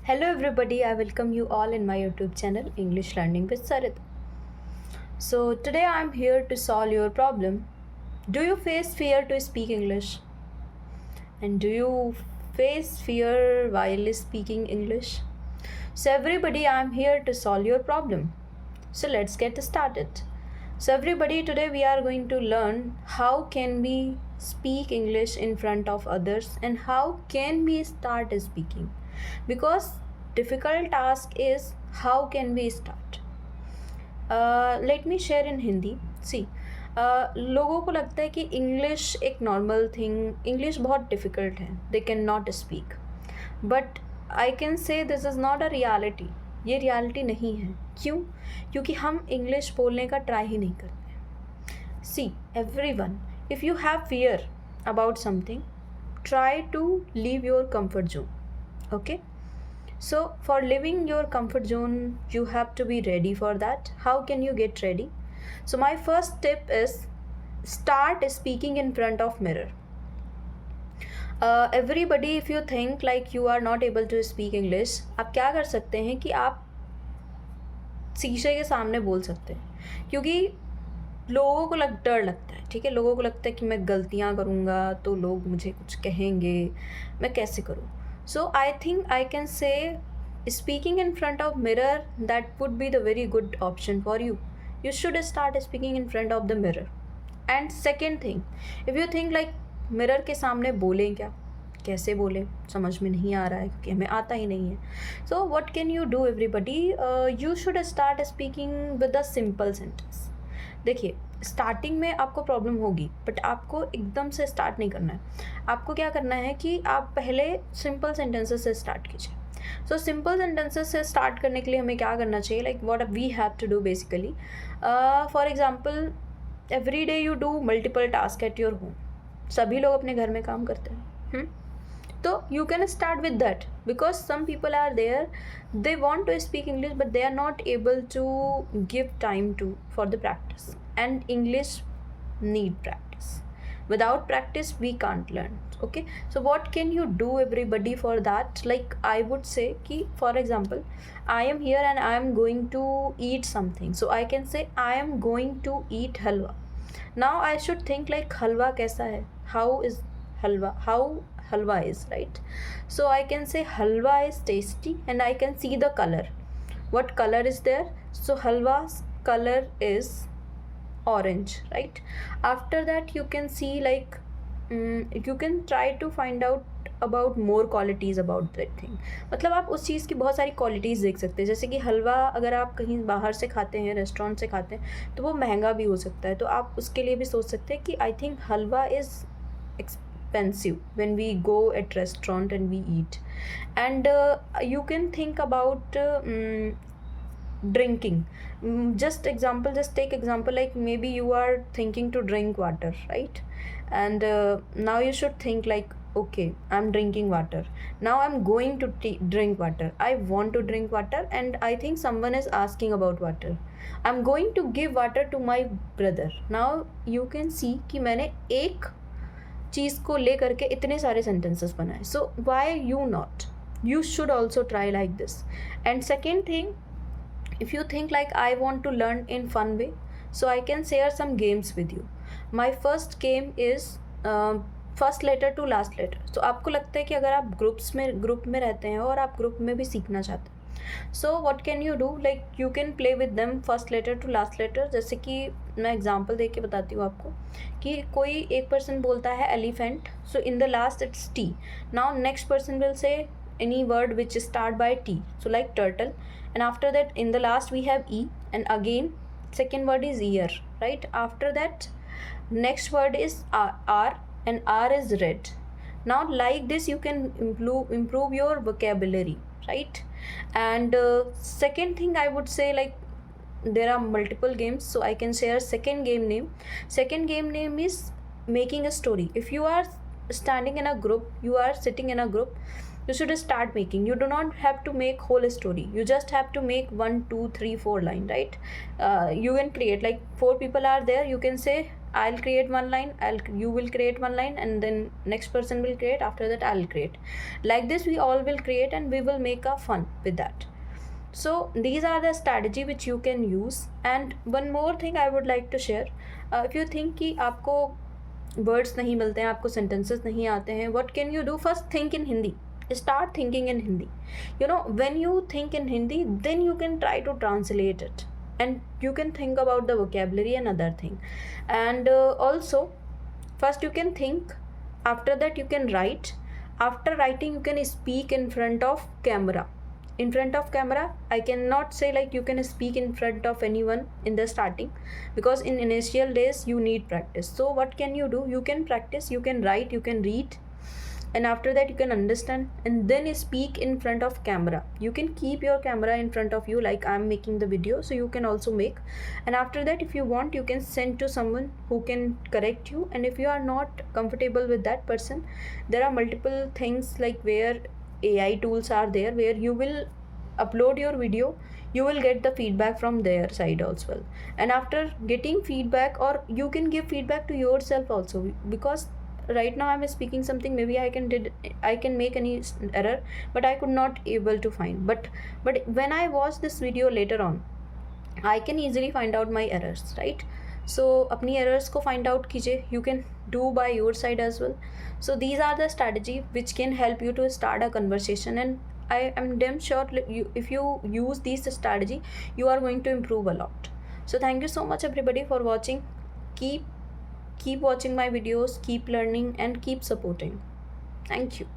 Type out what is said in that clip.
Hello everybody, I welcome you all in my YouTube channel English Learning with Sarit. So today I'm here to solve your problem. Do you face fear to speak English? And do you face fear while speaking English? So everybody, I'm here to solve your problem. So let's get started. So everybody, today we are going to learn how can we speak English in front of others and how can we start speaking. Because difficult task is how can we start. Let me share in Hindi. See, लोगों को लगता है कि English एक normal thing, English बहुत difficult है, they can not speak, but I can say this is not a reality. ये reality नहीं है. क्यों? क्योंकि हम इंग्लिश बोलने का ट्राई ही नहीं करते. See every one, if you have fear about something, try to leave your comfort zone. Okay, so for living your comfort zone you have to be ready for that. How can you get ready? So my first tip is start speaking in front of mirror. Everybody, if you think like you are not able to speak English, आप क्या कर सकते हैं कि आप शीशे के सामने बोल सकते हैं. क्योंकि लोगों को डर लगता है. ठीक है, लोगों को लगता है कि मैं गलतियाँ करूँगा तो लोग मुझे कुछ कहेंगे, मैं कैसे करूँ. So I think I can say speaking in front of mirror, that would be the very good option for you. You should start speaking in front of the mirror. And second thing, if you think like mirror के सामने बोलें क्या, कैसे बोलें, समझ में नहीं आ रहा है क्योंकि हमें आता ही नहीं है. So what can you do everybody? You should start speaking with a simple sentence. देखिए, स्टार्टिंग में आपको प्रॉब्लम होगी, बट आपको एकदम से स्टार्ट नहीं करना है. आपको क्या करना है कि आप पहले सिंपल सेंटेंसेस से स्टार्ट कीजिए. सो सिंपल सेंटेंसेस से स्टार्ट करने के लिए हमें क्या करना चाहिए, like what we have to do basically. For example, every day you do multiple task at your home. सभी लोग अपने घर में काम करते हैं. तो you can start with that, because some people are there, they want to speak English but they are not able to give time to for the practice, and English need practice. Without practice we can't learn. Okay, so what can you do everybody for that? Like I would say ki, for example, I am here and I am going to eat something, so I can say I am going to eat halwa. Now I should think like halwa kaisa hai, how is halwa, how halwa is, right? So I can say halwa is tasty and I can see the color. What color is there? So halwa's color is orange, right? After that you can see like you can try to find out about more qualities about that thing. मतलब आप उस चीज़ की बहुत सारी qualities देख सकते हैं. जैसे कि हलवा अगर आप कहीं बाहर से खाते हैं, रेस्टोरेंट से खाते हैं, तो वो महंगा भी हो सकता है. तो आप उसके लिए भी सोच सकते हैं कि I think halwa is expensive when we go at restaurant and we eat. And you can think about drinking. Just take example, like maybe you are thinking to drink water, right? And now you should think like, okay, I'm drinking water, now I'm going to drink water, I want to drink water, and I think someone is asking about water, I'm going to give water to my brother. Now you can see कि मैंने एक चीज़ को ले करके इतने सारे sentences बनाए. So why you not, you should also try like this. And second thing, if you think like I want to learn in fun way, so I can share some games with you. My first game is first letter to last letter. तो आपको लगता है कि अगर आप group में रहते हैं और आप ग्रुप में भी सीखना चाहते हैं, so what can you do, like you can play with them first letter to last letter. जैसे कि मैं एग्जांपल दे के बताती हूँ आपको कि कोई एक पर्सन बोलता है elephant, so in the last it's T. Now next person will say any word which start by T, so like turtle, and after that in the last we have E, and again second word is ear, right? After that next word is R, and R is red. Now like this you can improve your vocabulary, right? And second thing I would say, like there are multiple games, so I can share second game name. Second game name is making a story. If you are standing in a group, you are sitting in a group, you should start making. You do not have to make whole story, you just have to make 1 2 3 4 line, right? You can create like 4 people are there, you can say I'll create one line, you will create one line, and then next person will create, after that I'll create. Like this we all will create and we will make a fun with that. So these are the strategy which you can use. And one more thing I would like to share, if you think कि आपको words नहीं मिलते हैं, आपको sentences नहीं आते हैं, what can you do? First think in Hindi. Start thinking in Hindi. You know, when you think in Hindi, then you can try to translate it, and you can think about the vocabulary and other thing. And also, first you can think, after that you can write, after writing you can speak in front of camera. In front of camera, I cannot say like you can speak in front of anyone in the starting, because in initial days you need practice. So what can you do? You can practice, you can write, you can read, and after that you can understand, and then speak in front of camera. You can keep your camera in front of you, like I'm making the video, so you can also make. And after that, if you want, you can send to someone who can correct you. And if you are not comfortable with that person, there are multiple things like where AI tools are there, where you will upload your video, you will get the feedback from their side as well. And after getting feedback, or you can give feedback to yourself also, because right now I'm speaking something, maybe I can make any error, but I could not able to find. But when I watch this video later on, I can easily find out my errors, right? So अपनी errors को find out कीजिए, you can do by your side as well. So these are the strategy which can help you to start a conversation, and I am damn sure if you use this strategy, you are going to improve a lot. So thank you so much everybody for watching. Keep watching my videos, keep learning, and keep supporting. Thank you.